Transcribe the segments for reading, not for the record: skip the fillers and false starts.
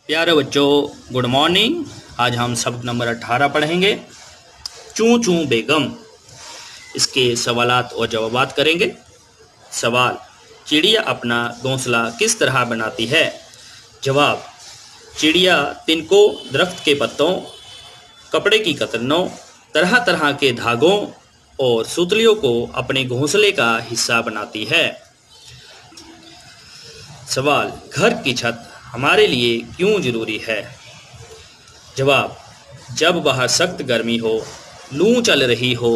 प्यारे बच्चों, good morning. आज हम सबक नंबर 18 पढ़ेंगे। चूं चूं बेगम। इसके सवालात और जवाबात करेंगे। सवाल: चिड़िया अपना घोंसला किस तरह बनाती है? जवाब: चिड़िया तिनकों, दरख्त के पत्तों, कपड़े की कतरनों, तरह तरह के धागों और सुतलियों को अपने घोंसले का हिस्सा बनाती है। सवाल: घर की छत हमारे लिए क्यों जरूरी है? जवाब: जब बाहर सख्त गर्मी हो, लू चल रही हो,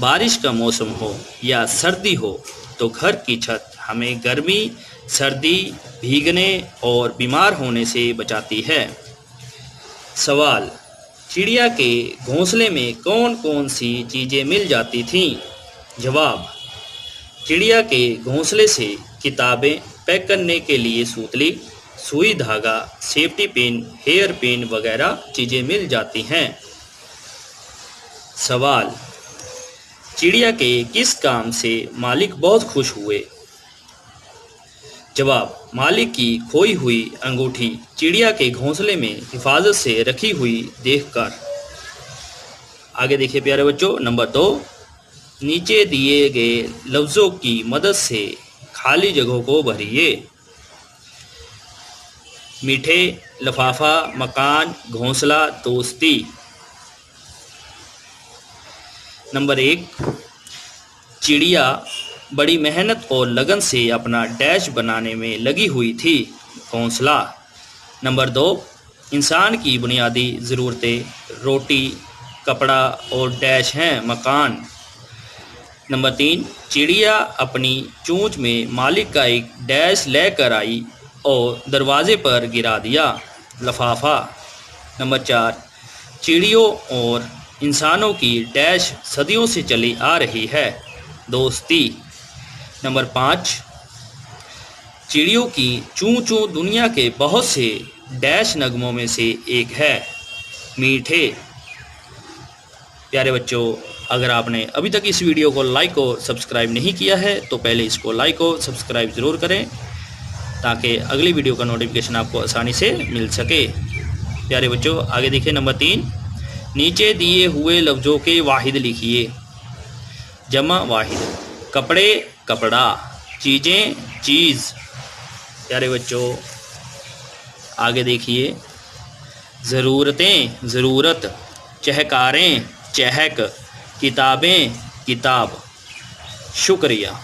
बारिश का मौसम हो या सर्दी हो तो घर की छत हमें गर्मी, सर्दी, भीगने और बीमार होने से बचाती है। सवाल: चिड़िया के घोंसले में कौन कौन सी चीज़ें मिल जाती थीं? जवाब: चिड़िया के घोंसले से किताबें, पैक करने के लिए सूतली, सुई धागा, सेफ्टी पिन, हेयर पिन वगैरह चीज़ें मिल जाती हैं। सवाल: चिड़िया के किस काम से मालिक बहुत खुश हुए? जवाब: मालिक की खोई हुई अंगूठी चिड़िया के घोंसले में हिफाजत से रखी हुई देखकर। आगे देखिए प्यारे बच्चों, नंबर 2। नीचे दिए गए लफ्ज़ों की मदद से खाली जगहों को भरिए। मीठे, लफाफा, मकान, घोंसला, दोस्ती। नंबर 1। चिड़िया बड़ी मेहनत और लगन से अपना डैश बनाने में लगी हुई थी, घोंसला। नंबर 2। इंसान की बुनियादी ज़रूरतें रोटी, कपड़ा और डैश हैं, मकान। नंबर 3। चिड़िया अपनी चोंच में मालिक का एक डैश लेकर आई और दरवाजे पर गिरा दिया, लफाफा। नंबर 4। चिड़ियों और इंसानों की डैश सदियों से चली आ रही है, दोस्ती। नंबर 5। चिड़ियों की चूं चूं दुनिया के बहुत से डैश नगमों में से एक है, मीठे। प्यारे बच्चों, अगर आपने अभी तक इस वीडियो को लाइक और सब्सक्राइब नहीं किया है तो पहले इसको लाइक और सब्सक्राइब ज़रूर करें ताकि अगली वीडियो का नोटिफिकेशन आपको आसानी से मिल सके। प्यारे बच्चों, आगे देखिए नंबर 3। नीचे दिए हुए लफ्ज़ों के वाहिद लिखिए। जमा वाहिद: कपड़े, कपड़ा, चीज़ें, चीज़। प्यारे बच्चों, आगे देखिए। ज़रूरतें, ज़रूरत, चहकारें, चहक, किताबें, किताब। शुक्रिया।